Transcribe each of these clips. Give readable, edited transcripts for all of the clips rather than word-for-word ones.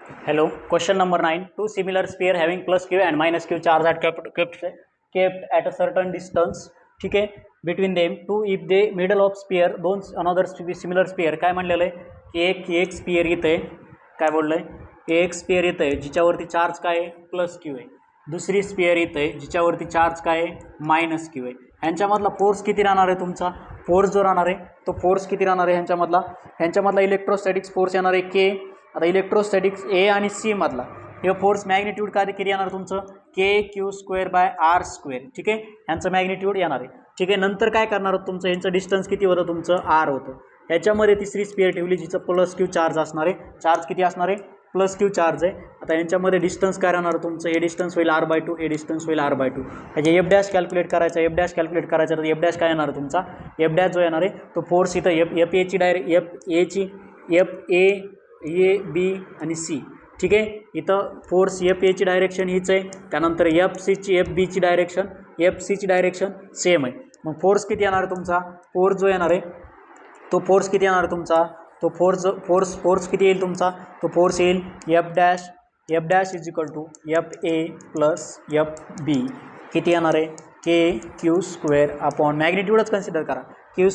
Hello, question number 9. Two similar sphere having plus q and minus q charge are kept at a certain distance. ठीक आहे, between them two if the middle of sphere दोन another similar sphere काय म्हणलेलं आहे की एक sphere येतं आहे, काय बोललंय एक स्पियर येतं आहे जिच्यावरती चार्ज काय आहे प्लस क्यू आहे, दुसरी स्पियर येतं आहे जिच्यावरती चार्ज काय आहे मायनस क्यू आहे. ह्यांच्यामधला फोर्स किती राहणार आहे तुमचा, फोर्स जो राहणार आहे तो फोर्स किती राहणार आहे ह्यांच्यामधला इलेक्ट्रोस्टॅटिक्स फोर्स येणार आहे के. आता इलेक्ट्रोस्टॅटिक्स ए आणि सी मधला हे फोर्स मॅग्निट्यूड काय किती येणार तुमचं k q square by r square. ठीक आहे, ह्यांचं मॅग्निट्यूड येणार आहे. ठीक आहे, नंतर काय करणार होतं तुमचं ह्यांचं डिस्टन्स किती होतं तुमचं आर होतं. ह्याच्यामध्ये तिसरी स्पियर ठेवली जिचं प्लस क्यू चार्ज असणार आहे, चार्ज किती असणार आहे प्लस क्यू चार्ज आहे. आता यांच्यामध्ये डिस्टन्स काय राहणार तुमचं, हे डिस्टन्स होईल r/2, हे डिस्टन्स होईल r/2. ह्याचे एफ डॅश कॅल्क्युलेट करायचा, एफ डॅश कॅल्क्युलेट करायचा तर एफ डॅश काय येणार तुमचा, एफ डॅश जो येणार आहे तो फोर्स इथं एफ एची एफ ए बी आणि सी. ठीक आहे, इथं फोर्स एफ एची डायरेक्शन हीच आहे, त्यानंतर एफ बीची डायरेक्शन सेम आहे. मग फोर्स किती येणार तुमचा, फोर्स जो येणार आहे तो फोर्स किती येणार तुमचा, तो फोर्स किती येईल तुमचा, तो फोर्स येईल F dash is equal to F A plus F B. किती येणार आहे के क्यू स्क्वेअर अपॉन मॅग्निट्यूडच कन्सिडर करा, क्यू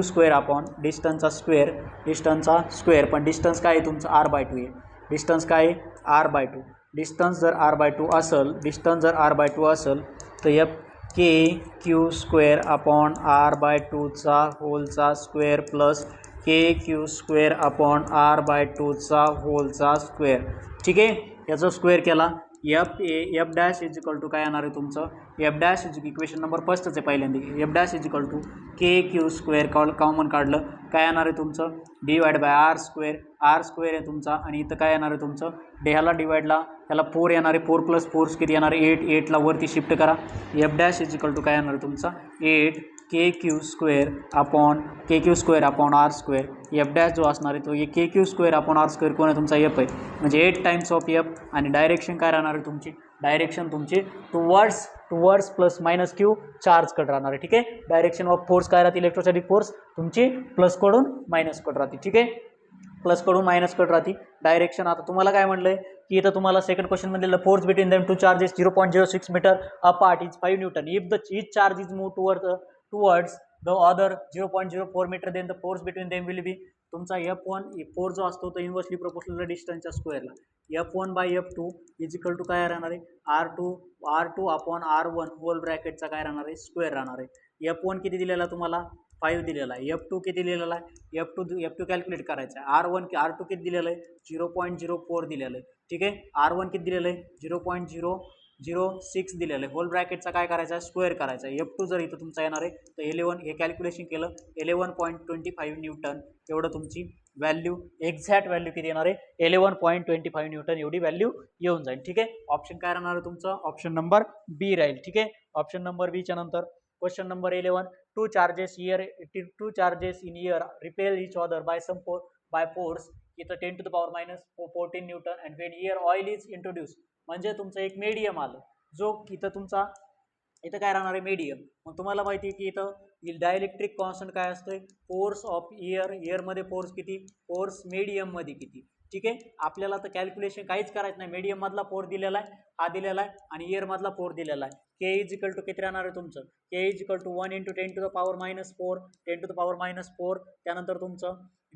स्क्वेअर अपॉन डिस्टन्सचा स्क्वेअर पण डिस्टन्स काय आहे तुमचं r/2 आहे. डिस्टन्स काय आहे r/2. डिस्टन्स जर r/2 असेल तर F k q square upon r/2चा होलचा square plus k q square upon r/2चा होलचा स्क्वेअर. ठीक आहे, याचा स्क्वेअर केला F dash is equal to काय येणार आहे तुमचं, F dash is equation number फर्स्टच आहे पहिल्यांदा, F dash is equal to k q square common काढलं काय येणार आहे तुमचं डिवाइड बाय आर स्क्वेअर आहे तुमचा, आणि इथं काय येणार आहे तुमचं ह्याला डिवाइडला ह्याला 4 येणार आहे, 4 + 4 किती येणार आहे 8 ला वरती शिफ्ट करा. F dash is equal to काय येणार आहे तुमचा 8 k q square upon r square. F dash जो असणार आहे तो k q square upon r square कोण आहे तुमचा एफ आहे, म्हणजे 8 टाइम्स ऑफ एफ. आणि डायरेक्शन काय राहणार आहे तुमची, डायरेक्शन तुमची towards plus minus q charge cut राहणार आहे. ठीक आहे, डायरेक्शन ऑफ फोर्स काय राहते इलेक्ट्रोस्टॅटिक फोर्स तुमची प्लस कडून मायनस कट राहते. ठीक आहे, प्लस कडून मायनस कट राहते डायरेक्शन. आता तुम्हाला काय म्हटलंय की इथं तुम्हाला सेकंड क्वेश्चन मध्ये force between them two charges 0.06 metre apart is 5 newton. If each charge is moved towards the other 0.04 metre then the force between them will be तुमचा F1 फोर्स जो असतो तो इन्व्हर्सली प्रोपोर्शनल डिस्टन्सच्या स्क्वेअरला. F1/F2 is equal to काय राहणार आहे R2 upon R1 hole ब्रॅकेटचा काय राहणार आहे स्क्वेअर राहणार आहे. F1 किती दिलेला तुम्हाला 5 दिलेला आहे, F2 किती दिलेला आहे F2 कॅल्क्युलेट करायचा आहे. R2 किती दिलेलं आहे 0.04 दिलेलं आहे. ठीक आहे, R1 किती दिलेलं आहे 0.006 दिलेलं आहे. होल ब्रॅकेटचा काय करायचा आहे स्क्वेअर करायचा आहे. F2 जर इथं तुमचा येणार आहे तर 11 हे कॅल्क्युलेशन केलं 11.25 न्यूटन एवढं तुमची व्हॅल्यू एक्झॅक्ट व्हॅल्यू किती येणार आहे 11.25 न्यूटन एवढी व्हॅल्यू येऊन जाईल. ठीक आहे, ऑप्शन काय राहणार आहे तुमचं ऑप्शन नंबर बी राहील. ठीक आहे, ऑप्शन नंबर बी च्या नंतर question number 11 two charges in air repel each other by force इथं 10 to the power minus 14 Newton. and when air oil is introduced म्हणजे तुमचं एक मीडियम आलं जो इथं तुमचा इथं काय राहणार आहे मीडियम. मग तुम्हाला माहिती आहे की इथं डायलेक्ट्रिक कॉन्स्टंट काय असतोय फोर्स ऑफ एअरमध्ये फोर्स किती, फोर्स मीडियम मध्ये किती. ठीक आहे, आपल्याला तर कॅल्क्युलेशन काहीच करायचं नाही, मीडियम मधला फोर्स दिलेला आहे हा दिलेला आहे आणि एअर मधला फोर्स दिलेला आहे. के इज इक्वल टू किती राहणार आहे तुमचं के is equal to 1 × 10 to the power minus 4 त्यानंतर तुमचं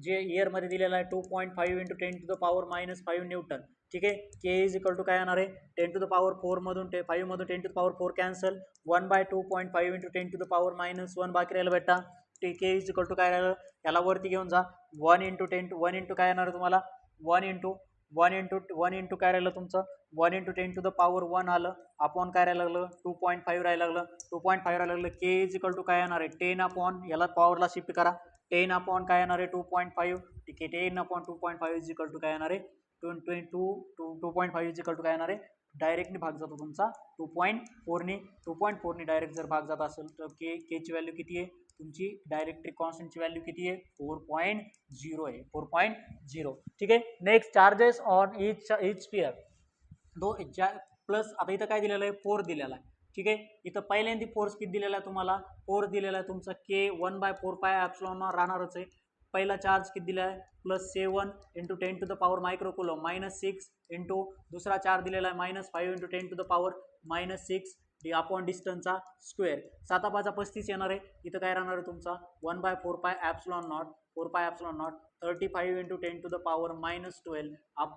जे एअर मध्ये दिलेलं आहे 2.5 × 10 to the power minus 5 Newton. ठीक आहे, के इज इक्वल टू काय येणार आहे 10 to the power 4 मधून 5 मधून 10 to the power 4 cancel 1/2.5 × 10 to the power minus 1 बाकी राहिलं बेटा. के इज इक्वल टू काय राहिलं याला वरती घेऊन जा 1 × काय येणार तुम्हाला 1 × काय राहिलं तुमचं 1 × 10 to the power 1 आलं अपॉन काय राहायला लागलं 2.5 राहायला लागलं. के इज इक्वल टू काय येणार आहे 10 अपॉन याला पॉवरला शिफ्ट करा 10 अपॉन काय येणार आहे 2.5. ठीक आहे, 10 अपॉन 2.5 इज इक्वल टू काय येणार आहे 2.5 इज इक्वल टू काय येणार आहे डायरेक्टली भाग जातो तुमचा 2.4 ने डायरेक्ट जर भाग जात असेल तर के ची व्हॅल्यू किती आहे तुमची डायरेक्ट्रिक कॉन्स्टंटची व्हॅल्यू किती आहे 4.0 आहे 4.0. ठीक आहे, next charges on each sphere plus आता इथं काय दिलेलं आहे 4 दिलेला आहे. ठीक आहे, इथं पहिल्यांदा फोर्स किती दिलेला आहे तुम्हाला फोर्स दिलेला आहे तुमचा के 1/4πε राहणारच आहे पहिला चार्ज किती दिला आहे +7 इंटू 10⁻⁻⁻ -6 इंटू दुसरा चार्ज दिलेला आहे -5 इंटू 10⁻⁻⁻6 अपॉन डिस्टन्सचा स्क्वेअर. 7×5 येणार आहे. इथं काय राहणार आहे तुमचा 1/4πε0 4πε0 35 इंटू 10⁻⁻12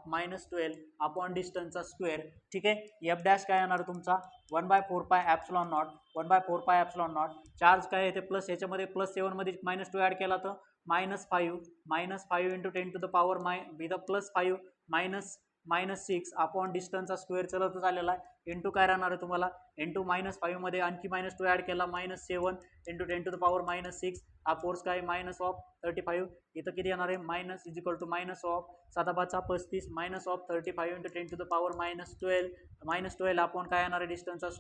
-12 अपॉन डिस्टन्सचा स्क्वेअर. ठीक आहे. एफ डॅश काय येणार तुमचा 1/4πε0 1/4πε0 चार्ज काय आहे ते प्लस याच्यामध्ये +7 मध्ये -2 ॲड केला तर -5 इंटू 10⁻⁻ इथं +5 -6 अपॉन डिस्टन्सचा स्क्वेअर चलतच आलेला आहे. इंटू काय राहणार आहे तुम्हाला इंटू -5 मध्ये आणखी -2 ॲड केला -7 इंटू 10⁻⁻6 हा फोर्स काय -35 इथं किती येणार आहे minus is equal to -7×5 -35 into 10⁻⁻12 -12 upon काय येणार आहे डिस्टन्सचा